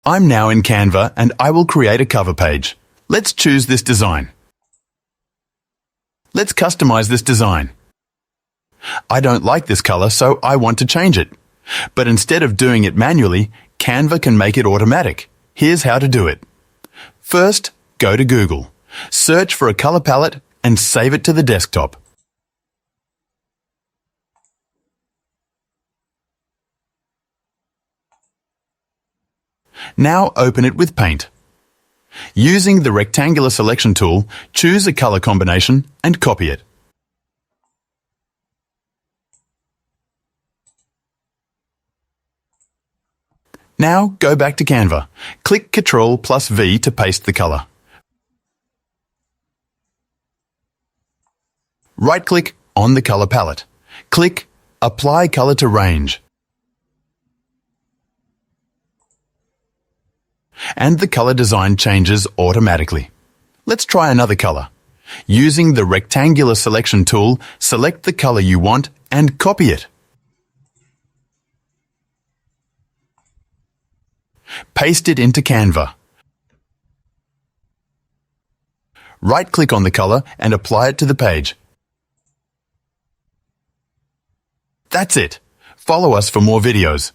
I'm now in Canva and I will create a cover page. Let's choose this design. Let's customize this design. I don't like this color, so I want to change it. But instead of doing it manually, Canva can make it automatic. Here's how to do it. First, go to Google, search for a color palette and save it to the desktop. Now open it with Paint. Using the rectangular selection tool, choose a color combination and copy it. Now go back to Canva. Click Ctrl+V to paste the color. Right-click on the color palette. Click Apply Color to Range. And the color design changes automatically. Let's try another color. Using the rectangular selection tool, select the color you want and copy it. Paste it into Canva. Right-click on the color and apply it to the page. That's it. Follow us for more videos.